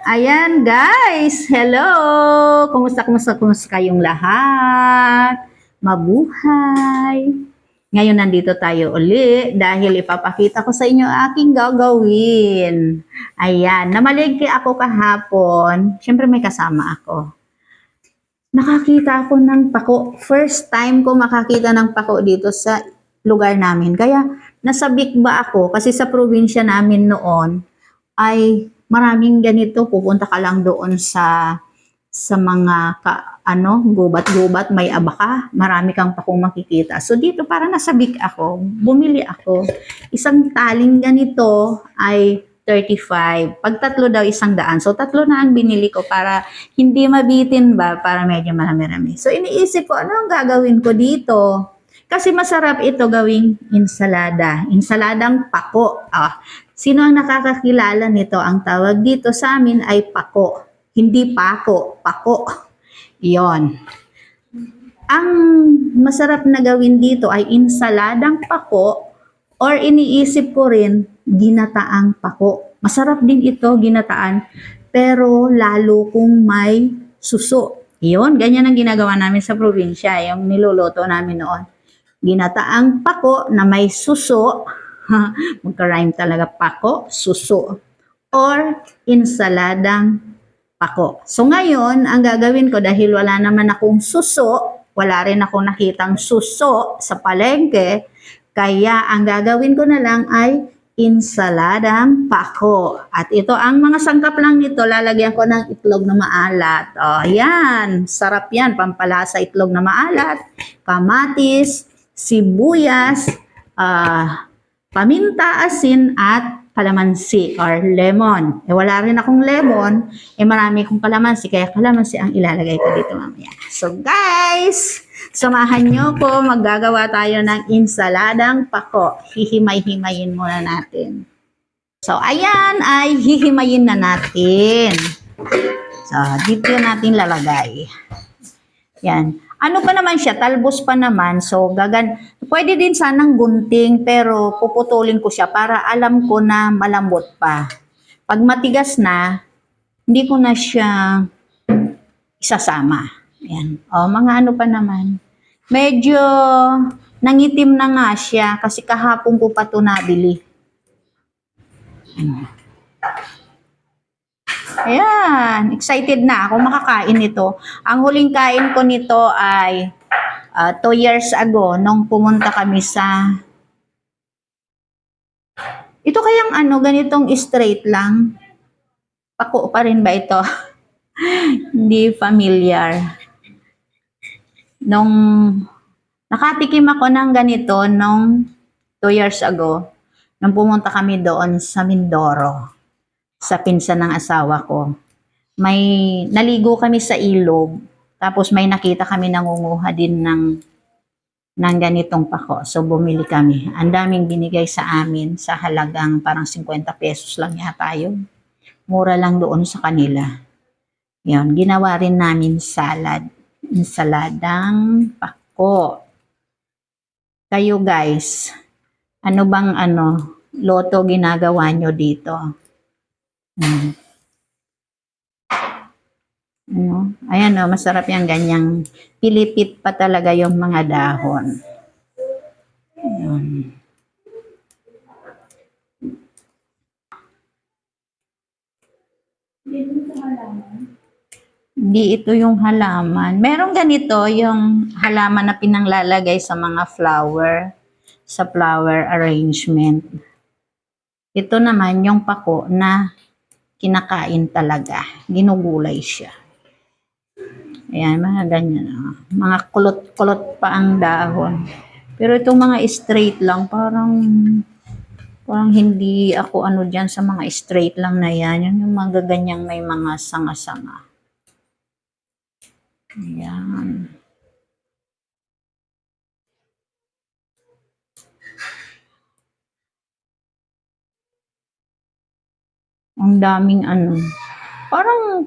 Ayan guys, hello! Kumusta kayong lahat? Mabuhay! Ngayon nandito tayo uli dahil ipapakita ko sa inyo aking gagawin. Ayan, namalengke ako kahapon. Siyempre may kasama ako. Nakakita ako ng pako. First time ko makakita ng pako dito sa lugar namin. Kaya nasabik ba ako kasi sa probinsya namin noon ay maraming ganito, pupunta ka lang doon sa mga gubat-gubat, may abaka, marami kang pakong makikita. So dito para nasabik ako, bumili ako. Isang taling ganito ay 35. Pag tatlo daw 100. So tatlo na ang binili ko para hindi mabitin ba, para medyo marami-rami. So iniisip ko, ano ang gagawin ko dito? Kasi masarap ito gawing ensalada. Ensaladang pako. Sino ang nakakakilala nito? Ang tawag dito sa amin ay pako. Hindi pako, pako. Iyon. Ang masarap na gawin dito ay ensaladang pako or iniisip ko rin ginataang pako. Masarap din ito ginataan pero lalo kung may suso. Iyon, ganyan ang ginagawa namin sa probinsya, yung niluluto namin noon. Ginataang pako na may suso. Magka-rhyme talaga, pako, suso, or ensaladang pako. So ngayon, ang gagawin ko dahil wala naman akong suso, wala rin akong nakitang suso sa palengke, kaya ang gagawin ko na lang ay ensaladang pako. At ito, ang mga sangkap lang nito, lalagyan ko ng itlog na maalat. Yan, sarap yan, pampalasa itlog na maalat, kamatis, sibuyas, paminta, asin, at kalamansi or lemon. Wala rin akong lemon, marami akong kalamansi, kaya kalamansi ang ilalagay ko dito mamaya. So guys, samahan nyo ko, maggagawa tayo ng ensaladang pako. Hihimay-himayin muna natin. So ayan, ay hihimayin na natin. So dito natin lalagay. Yan. Ano pa naman siya? Talbos pa naman. So, pwede din sanang gunting, pero puputulin ko siya para alam ko na malambot pa. Pag matigas na, hindi ko na siya isasama. Ayan. Mga ano pa naman. Medyo nangitim na nga siya kasi kahapon ko pa ito nabili. Ayan, excited na ako makakain nito. Ang huling kain ko nito ay 2 years ago nung pumunta kami sa... Ito kayang ganitong straight lang? Pako pa rin ba ito? Hindi familiar. Nung nakatikim ako ng ganito nung 2 years ago, nung pumunta kami doon sa Mindoro, sa pinsan ng asawa ko. May naligo kami sa ilog, tapos may nakita kami nangunguha din ng ganitong pako. So bumili kami. Ang daming binigay sa amin sa halagang parang 50 pesos lang yata yun. Mura lang doon sa kanila. Yun, ginawa rin namin salad. Ensaladang pako. Kayo guys, ano bang loto ginagawa nyo dito? Ayan masarap yung ganyang pilipit pa talaga yung mga dahon. Ayan. Hindi ito yung halaman. Merong ganito yung halaman na pinanglalagay sa mga flower, sa flower arrangement. Ito naman yung pako na kinakain talaga. Ginugulay siya. Ayan, mga ganyan. Mga kulot-kulot pa ang dahon. Pero itong mga straight lang, parang hindi ako dyan sa mga straight lang na yan. Yung mga ganyang may mga sanga-sanga. Ayan. Ang daming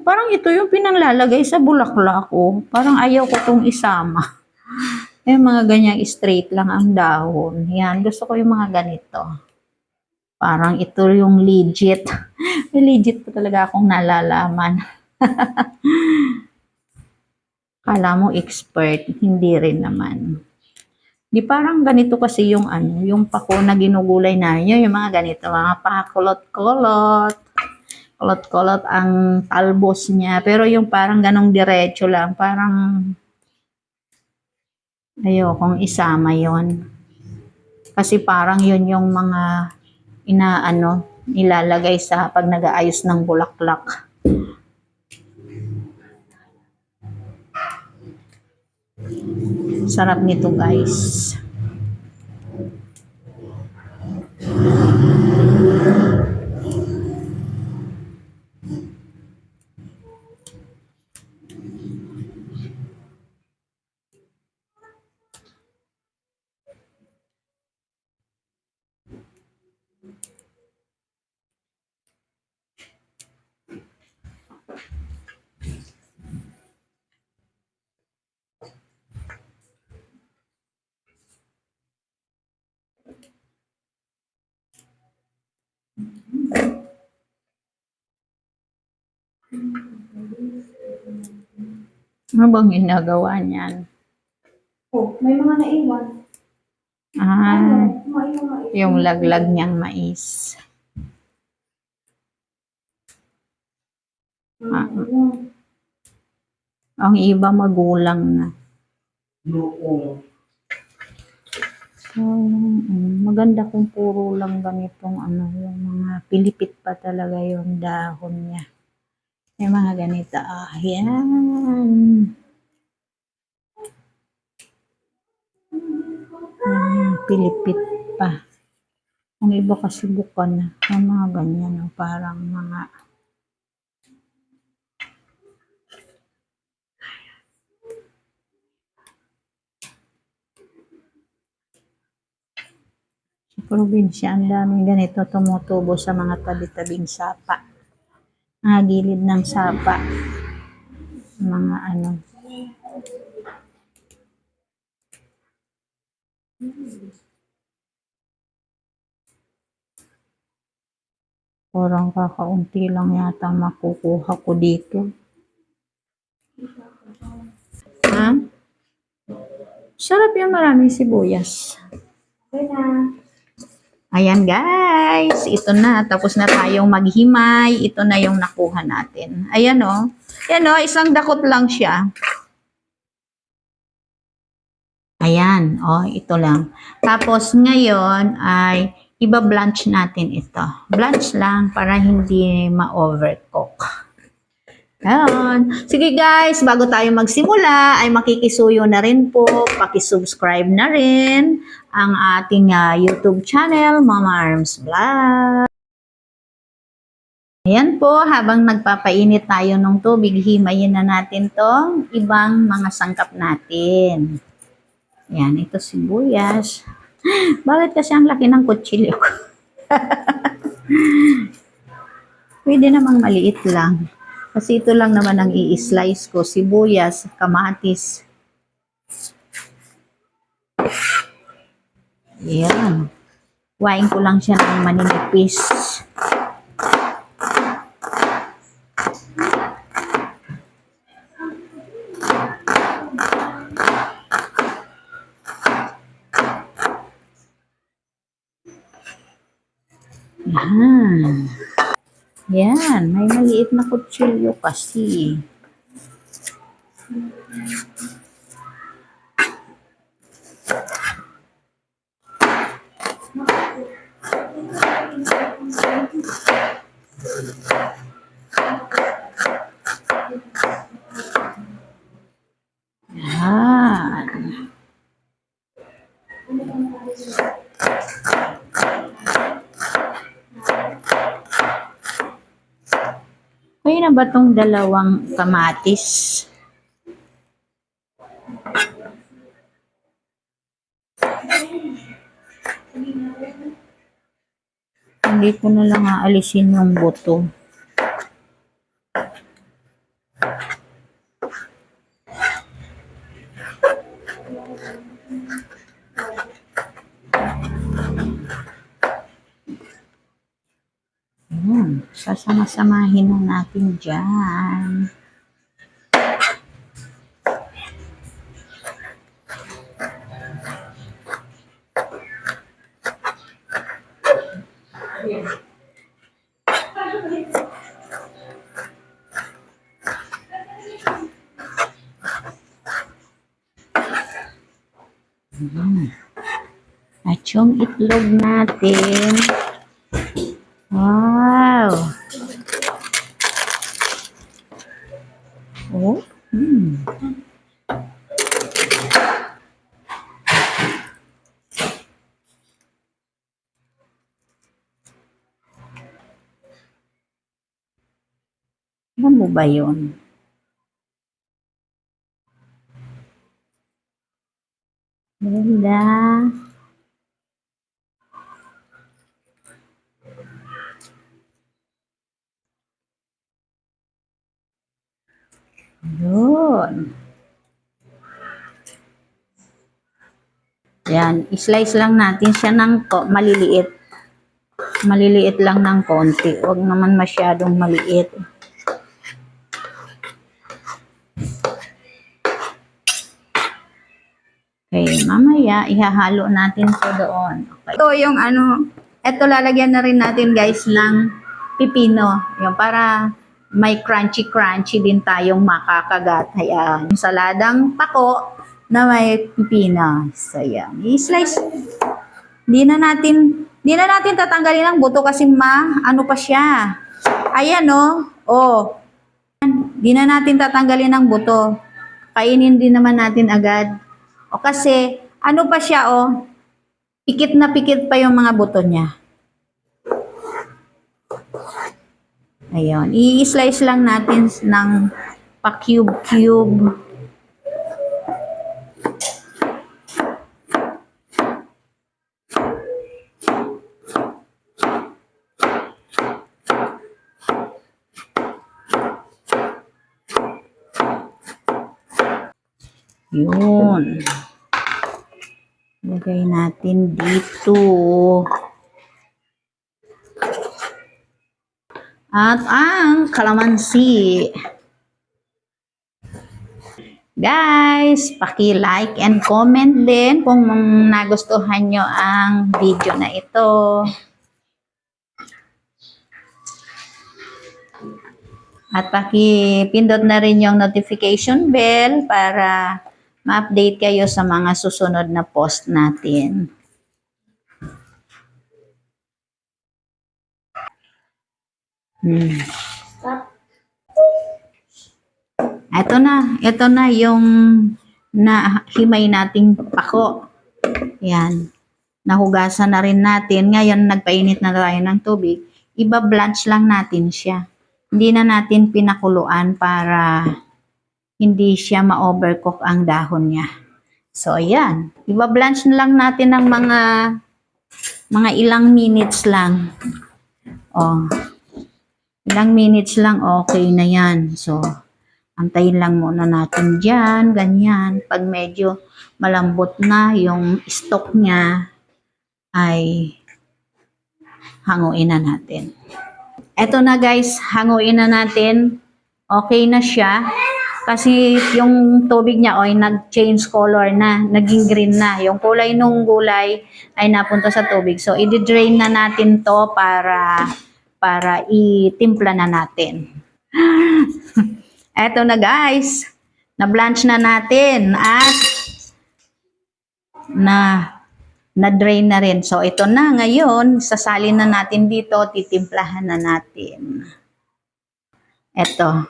Parang ito yung pinanglalagay sa bulaklak ko. Parang ayaw ko itong isama. Mga ganyang straight lang ang dahon. Yan, gusto ko yung mga ganito. Parang ito yung legit. Legit po talaga akong nalalaman. Kala mo expert, hindi rin naman. Di parang ganito kasi yung ano, yung pako na ginugulay namin, yung mga ganito, mga pakulot-kulot. Kulot-kulot ang talbos niya, pero yung parang ganong diretso lang, parang ayokong isama yon. Kasi parang yun yung mga inaano, nilalagay sa pag nag-aayos ng bulaklak. Sarap nito, guys. Ano bang ginagawa niyan? Oh, may mga naiwan. Ah, May mga yung laglag niyang mais. Ah, ang iba magulang na. So, maganda kung puro lang ganitong ano, yung mga pilipit pa talaga yung dahon niya. May mga ganito. Ah, yan. Pilipit pa. Ang iba kasi buka na. Yung mga ganyan, no? Parang mga sa probinsya, ang daming ganito tumutubo sa mga tabi-tabing sapa. Mga gilid ng sapa. Mga ano. Parang kakaunti lang yata makukuha ko dito. Ha? Sarap yung maraming sibuyas. Okay na. Ayan guys, ito na. Tapos na tayong maghimay. Ito na yung nakuha natin. Ayan o. Ayan o, isang dakot lang siya. Ayan, o, ito lang. Tapos ngayon ay iba-blanch natin ito. Blanch lang para hindi ma-overcook. Ayan. Sige guys, bago tayo magsimula ay makikisuyo na rin po. Pakisubscribe na rin ang ating YouTube channel, Mama Arms Vlog. Ayan po, habang nagpapainit tayo ng tubig, himayin na natin tong ibang mga sangkap natin. Ayan, ito sibuyas. Bakit kasi ang laki ng kutsilyo ko? Pwede namang maliit lang. Kasi ito lang naman ang i-slice ko. Sibuyas, kamatis. Ayan. Kuhain ko lang siya ng maninipis. Ayan. Yan, may maliit na kutsilyo kasi. Yan. Kaya na ba tong dalawang kamatis? Hindi ko na lang aalisin yung buto. Sasama-samahin na natin dyan. At yung itlog natin. Wow! Oh, alam mo ba yun? Ganda. Yun. Yan, slice lang natin siya ng maliliit. Maliliit lang ng konti. Huwag naman masyadong maliit. Okay, mamaya ihahalo natin ito doon. Okay. Ito yung ito lalagyan na rin natin guys ng pipino. Yung para may crunchy din tayong makakagat. Ayan, yung saladang pako na may pipino. So, ayan. I-slice. Di na natin tatanggalin ang buto kasi ano pa siya. Ayan, oh. Di na natin tatanggalin ang buto. Kainin din naman natin agad. O kasi, ano pa siya, pikit na pikit pa yung mga buto niya. Ayun. I-slice lang natin ng pa-cube-cube. Yun. Lagay natin dito. At ang kalamansi. Guys, paki-like and comment din kung nagustuhan nyo ang video na ito. At paki-pindot na rin yung notification bell para ma-update kayo sa mga susunod na post natin. Ito na yung nahimay nating pako. Yan. Nahugasan na rin natin. Ngayon, nagpainit na tayo ng tubig. Iba-blanch lang natin siya. Hindi na natin pinakuluan para hindi siya ma-overcook ang dahon niya. So, ayan. Iba-blanch na lang natin ng mga ilang minutes lang. Ilang minutes lang, okay na yan. So, antayin lang muna natin dyan, ganyan. Pag medyo malambot na yung stock niya, ay hanguin na natin. Eto na guys, hanguin na natin. Okay na siya. Kasi yung tubig niya ay nag-change color na, naging green na. Yung kulay nung gulay ay napunta sa tubig. So, i-drain na natin to para itimpla na natin. Eto na guys, na-blanch na natin at na-drain na rin. So ito na ngayon, sasalin na natin dito, titimplahan na natin. Eto.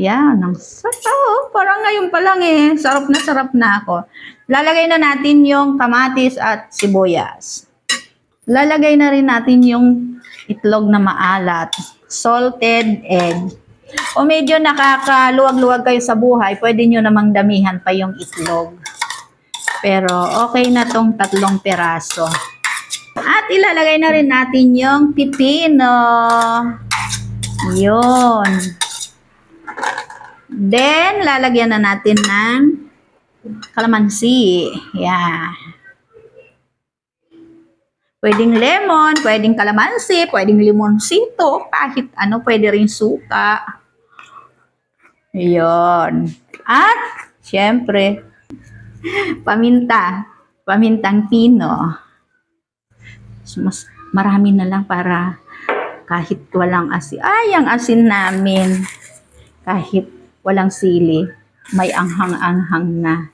Yan, ang sarap. Parang ngayon pa lang sarap na ako. Lalagay na natin yung kamatis at sibuyas. Lalagay na rin natin yung itlog na maalat, salted egg. O medyo nakakaluwag-luwag kayo sa buhay, pwede nyo namang damihan pa yung itlog. Pero okay na tong 3 peraso. At ilalagay na rin natin yung pipino. Yun. Then, lalagyan na natin ng kalamansi. Yeah. Pwedeng lemon, pwedeng kalamansi, pwedeng limonsito, kahit ano, pwede rin suka. Yun. At, syempre, paminta. Pamintang pino. So, mas marami na lang para kahit walang asin. Ay, ang asin namin. Kahit walang sili, may anghang-anghang na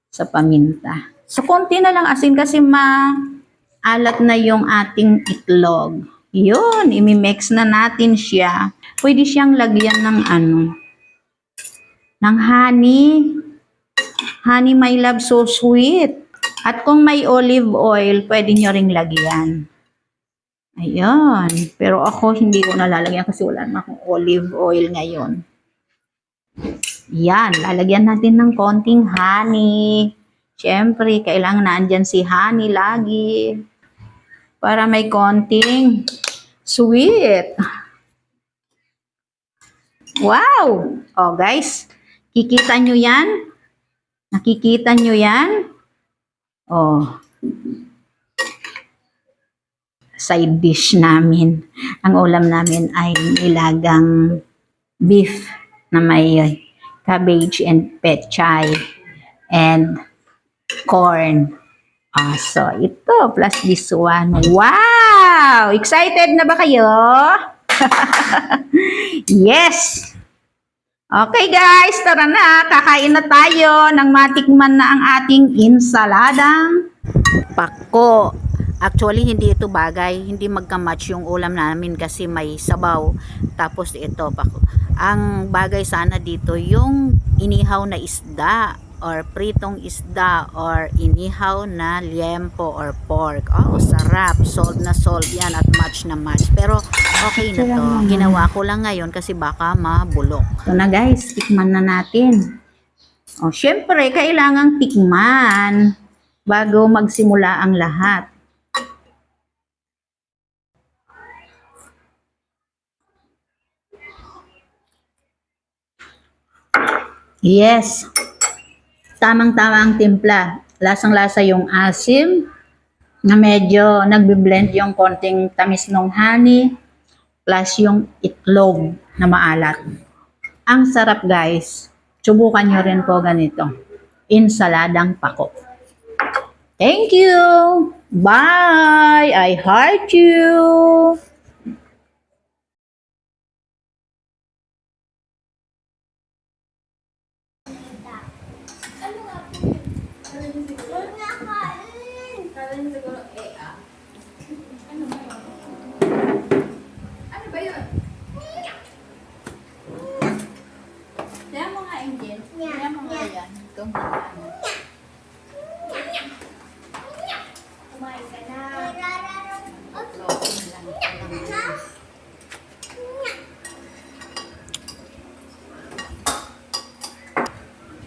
sa paminta. So, konti na lang asin kasi maalat na yung ating itlog. Yun, imimix na natin siya. Pwede siyang lagyan ng ng honey. Honey, my love, so sweet. At kung may olive oil, pwede nyo ring lagyan. Ayun. Pero ako, hindi ko nalalagyan kasi wala naman akong olive oil ngayon. Yan, lalagyan natin ng konting honey. Siyempre, kailangan naandyan si honey lagi. Para may konting sweet. Wow! Oh, guys, kikita nyo yan? Nakikita nyo yan? Oh. Side dish namin. Ang ulam namin ay nilagang beef na may cabbage and pechay and corn. So, ito plus this one. Wow! Excited na ba kayo? Yes! Okay guys, tara na. Kakain na tayo ng matikman na ang ating insaladang pako. Actually, hindi ito bagay. Hindi magka-match yung ulam namin kasi may sabaw. Tapos ito, pako. Ang bagay sana dito, yung inihaw na isda or pritong isda or inihaw na liempo or pork. Oh, sarap. Solve na solve yan at match na match. Pero okay na to. Ginawa ko lang ngayon kasi baka mabulok. So na guys, tikman na natin. Oh, syempre, kailangang tikman bago magsimula ang lahat. Yes. Tamang-tama ang timpla. Lasang-lasa yung asim na medyo nagbe-blend yung konting tamis ng honey plus yung itlog na maalat. Ang sarap guys. Subukan nyo rin po ganito. Insaladang pako. Thank you. Bye. I heart you. Ano ba yun? Kaya mo nga, Angel. Kaya mo nga yan. Ito mo Kumain ka na.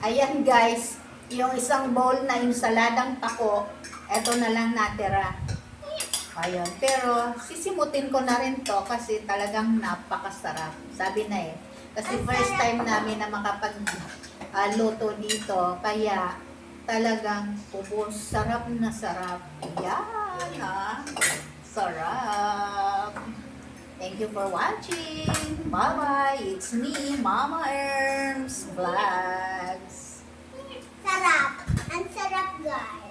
Ayan guys, yung isang bowl na insaladang pako, eto na lang natira. Ayun, pero sisimutin ko na rin to kasi talagang napakasarap. Sabi na kasi first time namin na makapag-luto dito, kaya talagang ubos, sarap na sarap. Yan sarap. Thank you for watching. Bye-bye. It's me, Mama Erms Vlogs. Sarap. Ang sarap guys.